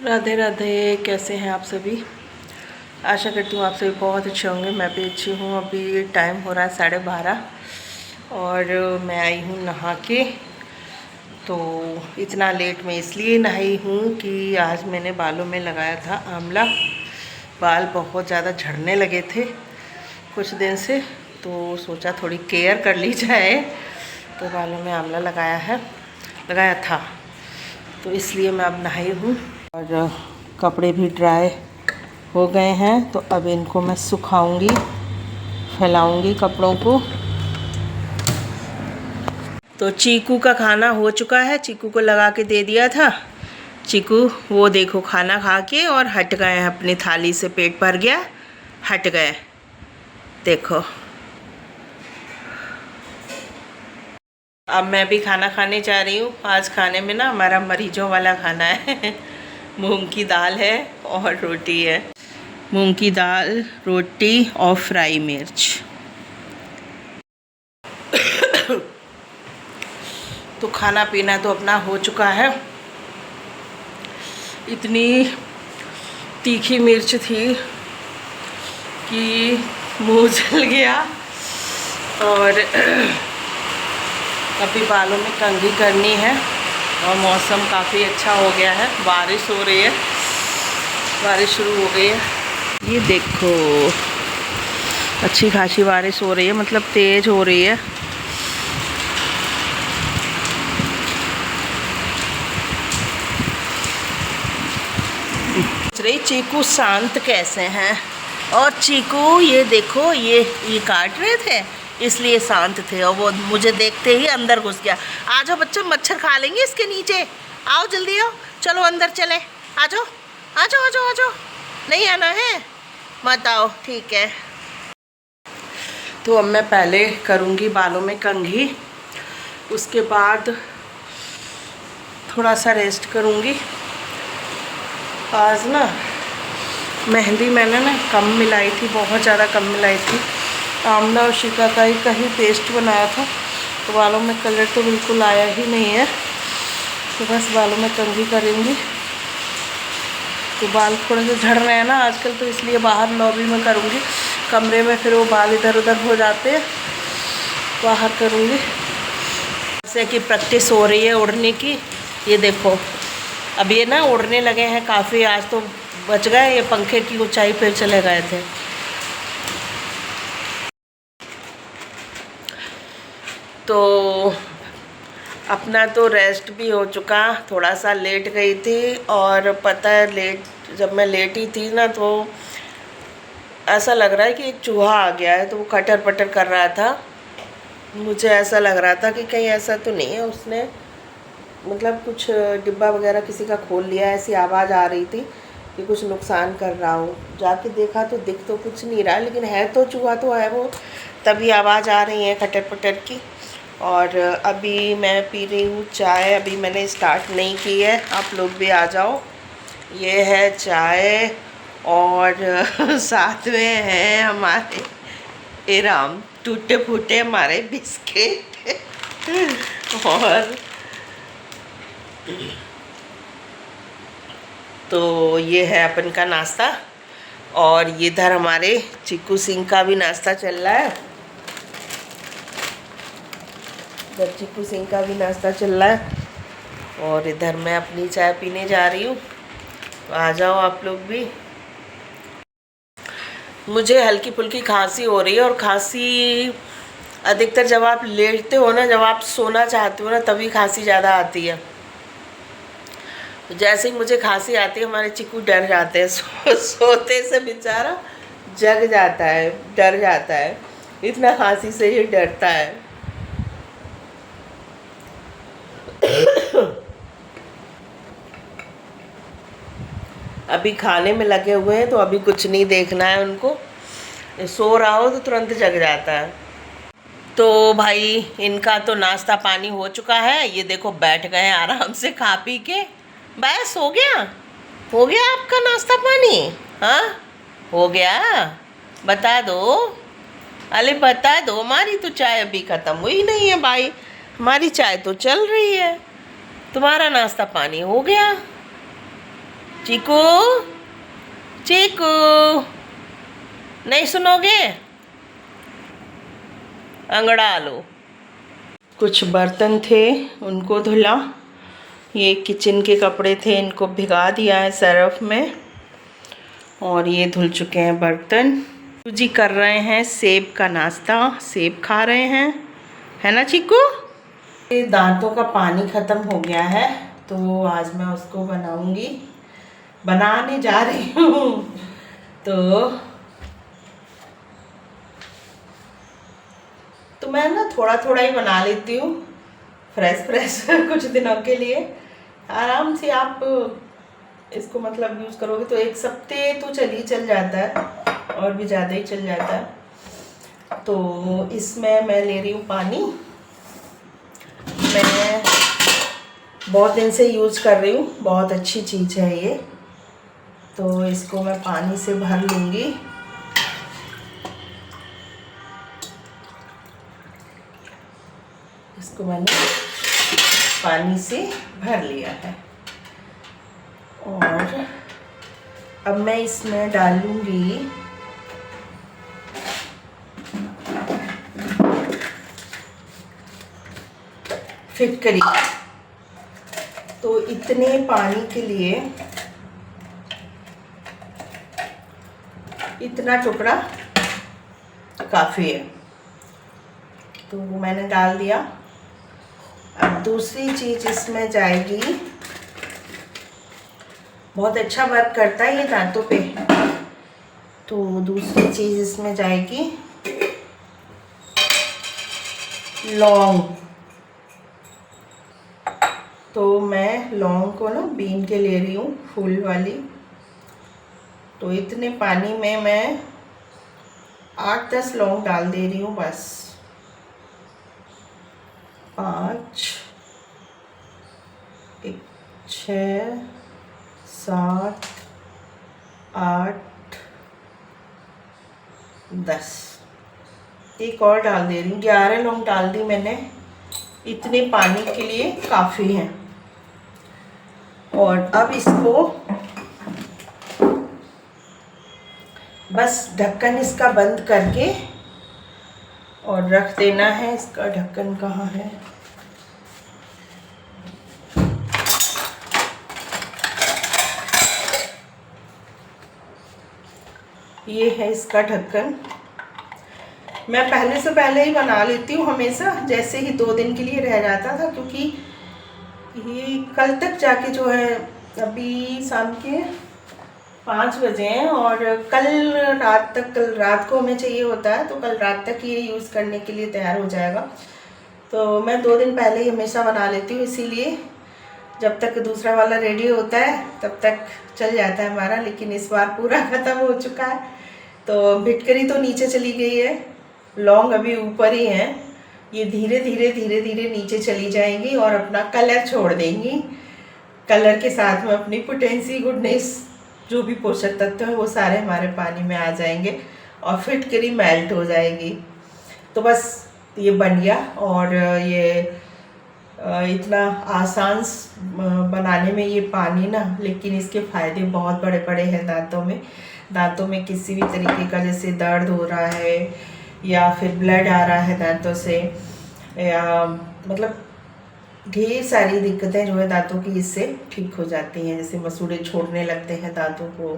राधे राधे। कैसे हैं आप सभी? आशा करती हूँ आप सभी बहुत अच्छे होंगे। मैं भी अच्छी हूँ। अभी टाइम हो रहा है 12:30 और मैं आई हूँ नहा के। तो इतना लेट मैं इसलिए नहाई हूँ कि आज मैंने बालों में लगाया था आंवला। बाल बहुत ज़्यादा झड़ने लगे थे कुछ दिन से, तो सोचा थोड़ी केयर कर ली जाए, तो बालों में आंवला लगाया था, तो इसलिए मैं अब नहाई हूँ। और कपड़े भी ड्राई हो गए हैं, तो अब इनको मैं सुखाऊंगी, फैलाऊंगी कपड़ों को। तो चीकू का खाना हो चुका है, चीकू को लगा के दे दिया था। चीकू वो देखो खाना खा के और हट गए हैं, अपनी थाली से पेट भर गया, हट गए देखो। अब मैं भी खाना खाने जा रही हूँ। आज खाने में ना हमारा मरीजों वाला खाना है मूंग की दाल है और रोटी है। मूंग की दाल, रोटी और फ्राई मिर्च। तो खाना पीना तो अपना हो चुका है। इतनी तीखी मिर्च थी कि मुंह जल गया। और अभी बालों में कंघी करनी है और मौसम काफ़ी अच्छा हो गया है, बारिश हो रही है, बारिश शुरू हो गई है। ये देखो अच्छी खासी बारिश हो रही है, मतलब तेज़ हो रही है। चीकू शांत कैसे हैं। और चीकू ये देखो, ये काट रहे थे इसलिए शांत थे, और वो मुझे देखते ही अंदर घुस गया। आ जाओ बच्चों, मच्छर खा लेंगे इसके नीचे। आओ जल्दी आओ, चलो अंदर चले। आ जाओ आ जाओ आ जाओ आ जाओ। नहीं आना है? मत आओ, ठीक है। तो अब मैं पहले करूँगी बालों में कंघी, उसके बाद थोड़ा सा रेस्ट करूँगी। आज ना मेहंदी मैंने ना कम मिलाई थी, बहुत ज़्यादा कम मिलाई थी। आंवला और शिकाकाई का ही पेस्ट बनाया था, तो बालों में कलर तो बिल्कुल आया ही नहीं है। तो बस बालों में कंघी करेंगी। तो बाल थोड़े से झड़ रहे हैं ना आजकल, तो इसलिए बाहर लॉबी में करूँगी। कमरे में फिर वो बाल इधर उधर हो जाते हैं, बाहर करूँगी। जैसे कि प्रैक्टिस हो रही है उड़ने की। ये देखो अब ये ना उड़ने लगे हैं काफ़ी। आज तो बच गए, ये पंखे की ऊंचाई पे चले गए थे। तो अपना तो रेस्ट भी हो चुका, थोड़ा सा लेट गई थी। और पता है जब मैं लेटी थी ना, तो ऐसा लग रहा है कि एक चूहा आ गया है, तो वो कटर पटर कर रहा था। मुझे ऐसा लग रहा था कि कहीं ऐसा तो नहीं है उसने, मतलब कुछ डिब्बा वगैरह किसी का खोल लिया, ऐसी आवाज़ आ रही थी कि कुछ नुकसान कर रहा हूँ। जाके देखा तो दिख तो कुछ नहीं रहा, लेकिन है तो चूहा तो है वो, तभी आवाज़ आ रही है खटर पटर की। और अभी मैं पी रही हूँ चाय, अभी मैंने स्टार्ट नहीं की है। आप लोग भी आ जाओ। ये है चाय और साथ में है हमारे राम टूटे फूटे हमारे बिस्किट और तो ये है अपन का नाश्ता। और इधर हमारे चिक्कू सिंह का भी नाश्ता चल रहा है। इधर चिक्कू सिंह का भी नाश्ता चल रहा है और इधर मैं अपनी चाय पीने जा रही हूँ। तो आ जाओ आप लोग भी। मुझे हल्की फुल्की खांसी हो रही है, और खांसी अधिकतर जब आप लेटते हो ना, जब आप सोना चाहते हो ना, तभी खांसी ज़्यादा आती है। जैसे ही मुझे खांसी आती है, हमारे चिक्कू डर जाते हैं। सोते से बेचारा जग जाता है, डर जाता है, इतना खांसी से ही डरता है। अभी खाने में लगे हुए हैं, तो अभी कुछ नहीं देखना है उनको। सो रहा हो तो तुरंत जग जाता है। तो भाई इनका तो नाश्ता पानी हो चुका है। ये देखो बैठ गए आराम से खा पी के। बस हो गया आपका नाश्ता पानी? हाँ हो गया, बता दो। अरे बता दो, हमारी तो चाय अभी ख़त्म हुई नहीं है भाई, हमारी चाय तो चल रही है। तुम्हारा नाश्ता पानी हो गया? चीकू, चीकू, नहीं सुनोगे? अंगड़ा लो। कुछ बर्तन थे उनको धुला, ये किचन के कपड़े थे इनको भिगा दिया है सर्फ में, और ये धुल चुके हैं बर्तन। जी कर रहे हैं सेब का नाश्ता, सेब खा रहे हैं, है ना चीकू? दांतों का पानी ख़त्म हो गया है तो आज मैं उसको बनाने जा रही हूँ। तो मैं ना थोड़ा थोड़ा ही बना लेती हूँ, फ्रेश कुछ दिनों के लिए। आराम से आप इसको मतलब यूज़ करोगे तो एक हफ्ते तो चल जाता है, और भी ज़्यादा ही चल जाता है। तो इसमें मैं ले रही हूँ पानी। मैं बहुत दिन से यूज़ कर रही हूँ, बहुत अच्छी चीज़ है ये। तो इसको मैं पानी से भर लूँगी। इसको मैंने पानी से भर लिया है, और अब मैं इसमें डालूँगी फिटकरी। तो इतने पानी के लिए इतना टुकड़ा काफ़ी है, तो मैंने डाल दिया। अब दूसरी चीज़ इसमें जाएगी, बहुत अच्छा वर्क करता है ये दांतों पे। तो दूसरी चीज़ इसमें जाएगी लौंग। तो मैं लौंग को ना बीन के ले रही हूँ, फूल वाली। तो इतने पानी में मैं 8-10 लौंग डाल दे रही हूँ बस। 5, 6, 7, 8, 10, एक और डाल दे रही हूँ। 11 लौंग डाल दी मैंने, इतने पानी के लिए काफ़ी है। और अब इसको बस ढक्कन इसका बंद करके और रख देना है। इसका ढक्कन कहाँ है? ये है इसका ढक्कन। मैं पहले ही बना लेती हूँ हमेशा, जैसे ही 2 दिन के लिए रह जाता था, क्योंकि ये कल तक जाके जो है, अभी शाम के 5 बजे हैं, और कल रात को हमें चाहिए होता है, तो कल रात तक ये यूज़ करने के लिए तैयार हो जाएगा। तो मैं 2 दिन पहले ही हमेशा बना लेती हूँ, इसीलिए जब तक दूसरा वाला रेडी होता है तब तक चल जाता है हमारा। लेकिन इस बार पूरा ख़त्म हो चुका है। तो फिटकरी तो नीचे चली गई है, लौंग अभी ऊपर ही हैं। ये धीरे धीरे नीचे चली जाएंगी और अपना कलर छोड़ देंगी। कलर के साथ में अपनी पोटेंसी, गुडनेस, जो भी पोषक तत्व हैं वो सारे हमारे पानी में आ जाएंगे और फिटकरी मेल्ट हो जाएगी। तो बस ये बन गया। और ये इतना आसान बनाने में ये पानी ना, लेकिन इसके फ़ायदे बहुत बड़े बड़े हैं दांतों में किसी भी तरीके का जैसे दर्द हो रहा है या फिर ब्लड आ रहा है दांतों से, या मतलब ढेर सारी दिक्कतें जो है दांतों की इससे ठीक हो जाती हैं। जैसे मसूड़े छोड़ने लगते हैं दांतों को,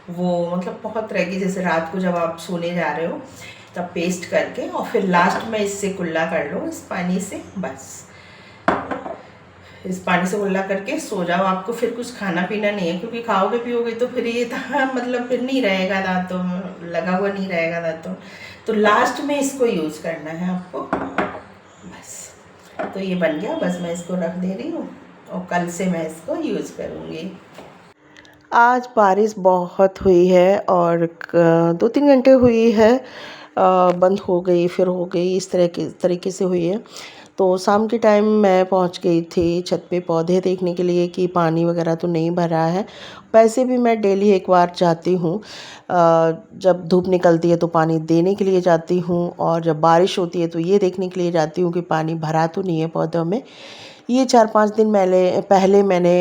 वो मतलब बहुत तरह की, जैसे रात को जब आप सोने जा रहे हो तब पेस्ट करके और फिर लास्ट में इससे कुल्ला कर लो इस पानी से। बस इस पानी से कुल्ला करके सो जाओ। आपको फिर कुछ खाना पीना नहीं है, क्योंकि खाओगे पियोगे तो फिर ये मतलब फिर नहीं रहेगा दांतों में, लगा हुआ नहीं रहेगा दांतों। तो लास्ट में इसको यूज़ करना है आपको बस। तो ये बन गया, बस मैं इसको रख दे रही हूँ और कल से मैं इसको यूज़ करूँगी। आज बारिश बहुत हुई है और 2-3 घंटे हुई है, बंद हो गई फिर हो गई, इस तरीके से हुई है। तो शाम के टाइम मैं पहुंच गई थी छत पे पौधे देखने के लिए कि पानी वगैरह तो नहीं भरा है। वैसे भी मैं डेली एक बार जाती हूँ, जब धूप निकलती है तो पानी देने के लिए जाती हूँ, और जब बारिश होती है तो ये देखने के लिए जाती हूँ कि पानी भरा तो नहीं है पौधों में। ये 4-5 दिन पहले मैंने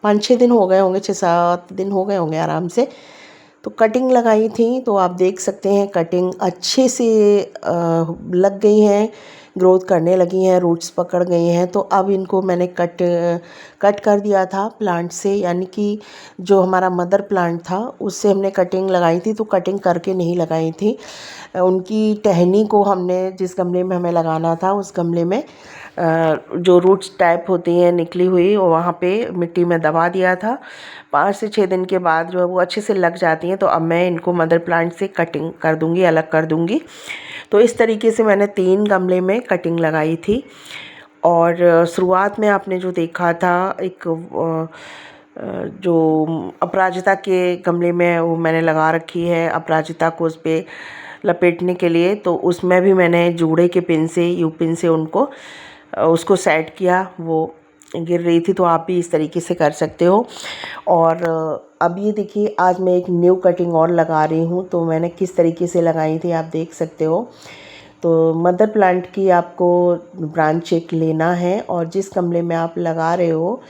5-6 दिन हो गए होंगे, 6-7 दिन हो गए होंगे आराम से, तो कटिंग लगाई थी। तो आप देख सकते हैं कटिंग अच्छे से लग गई हैं, ग्रोथ करने लगी हैं, रूट्स पकड़ गई हैं। तो अब इनको मैंने कट कर दिया था प्लांट से, यानी कि जो हमारा मदर प्लांट था उससे हमने कटिंग लगाई थी। तो कटिंग करके नहीं लगाई थी, उनकी टहनी को हमने जिस गमले में हमें लगाना था उस गमले में जो रूट्स टाइप होती हैं निकली हुई, वहाँ पे मिट्टी में दबा दिया था। 5 से 6 दिन के बाद जो है वो अच्छे से लग जाती हैं। तो अब मैं इनको मदर प्लांट से कटिंग कर दूँगी, अलग कर दूँगी। तो इस तरीके से मैंने 3 गमले में कटिंग लगाई थी। और शुरुआत में आपने जो देखा था एक जो अपराजिता के गमले में वो मैंने लगा रखी है, अपराजिता को उस पर लपेटने के लिए। तो उसमें भी मैंने जूड़े के पिन से, यू पिन से उसको सेट किया, वो गिर रही थी। तो आप भी इस तरीके से कर सकते हो। और अब ये देखिए, आज मैं एक न्यू कटिंग और लगा रही हूँ। तो मैंने किस तरीके से लगाई थी आप देख सकते हो। तो मदर प्लांट की आपको ब्रांच एक लेना है और जिस गमले में आप लगा रहे हो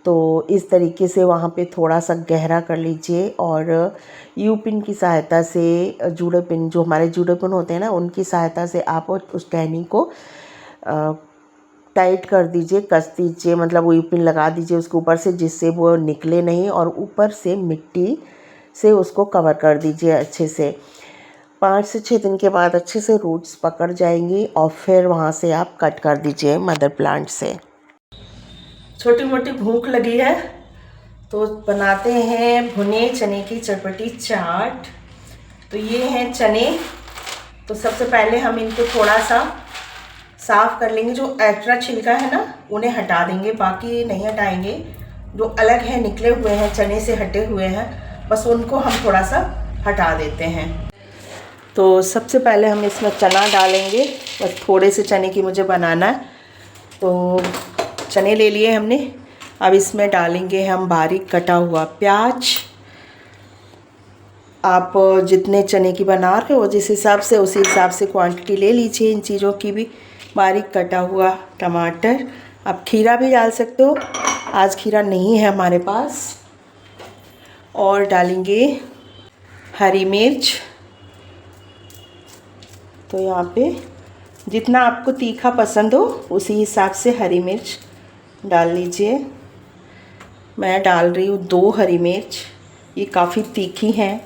तो इस तरीके से वहाँ पे थोड़ा सा गहरा कर लीजिए और यू पिन की सहायता से, जूड़े पिन जो हमारे जूड़े पिन होते हैं ना, उनकी सहायता से आप उस टहनी को टाइट कर दीजिए, कस दीजिए, मतलब वो यू पिन लगा दीजिए उसके ऊपर से, जिससे वो निकले नहीं। और ऊपर से मिट्टी से उसको कवर कर दीजिए अच्छे से। 5 से 6 दिन के बाद अच्छे से रूट्स पकड़ जाएंगी और फिर वहाँ से आप कट कर दीजिए मदर प्लांट से। छोटी मोटी भूख लगी है तो बनाते हैं भुने चने की चटपटी चाट। तो ये हैं चने। तो सबसे पहले हम इनको थोड़ा सा साफ़ कर लेंगे। जो एक्स्ट्रा छिलका है ना उन्हें हटा देंगे, बाकी नहीं हटाएंगे। जो अलग है, निकले हुए हैं, चने से हटे हुए हैं, बस उनको हम थोड़ा सा हटा देते हैं। तो सबसे पहले हम इसमें चना डालेंगे। बस थोड़े से चने की मुझे बनाना है। तो चने ले लिए हमने। अब इसमें डालेंगे हम बारीक कटा हुआ प्याज। आप जितने चने की बना रहे हो जिस हिसाब से, उसी हिसाब से क्वांटिटी ले लीजिए इन चीज़ों की भी। बारीक कटा हुआ टमाटर, आप खीरा भी डाल सकते हो, आज खीरा नहीं है हमारे पास। और डालेंगे हरी मिर्च। तो यहाँ पे जितना आपको तीखा पसंद हो उसी हिसाब से हरी मिर्च डाल लीजिए। मैं डाल रही हूँ 2 हरी मिर्च, ये काफ़ी तीखी हैं।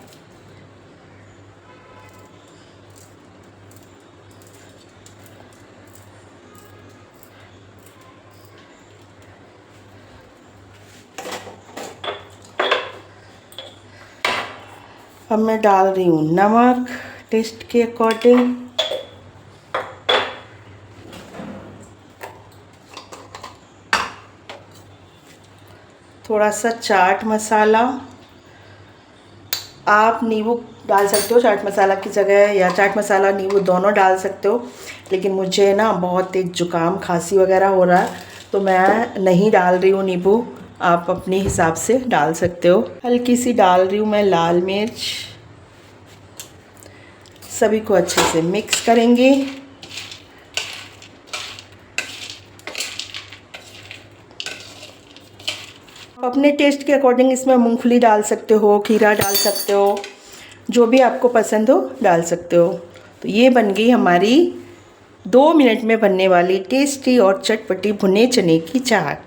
अब मैं डाल रही हूँ नमक टेस्ट के अकॉर्डिंग। थोड़ा सा चाट मसाला, आप नींबू डाल सकते हो चाट मसाला की जगह, या चाट मसाला नींबू दोनों डाल सकते हो। लेकिन मुझे ना बहुत तेज जुकाम खांसी वगैरह हो रहा है तो मैं नहीं डाल रही हूँ नींबू, आप अपने हिसाब से डाल सकते हो। हल्की सी डाल रही हूँ मैं लाल मिर्च। सभी को अच्छे से मिक्स करेंगे। अपने टेस्ट के अकॉर्डिंग इसमें मूंगफली डाल सकते हो, खीरा डाल सकते हो, जो भी आपको पसंद हो डाल सकते हो। तो ये बन गई हमारी 2 मिनट में बनने वाली टेस्टी और चटपटी भुने चने की चाट।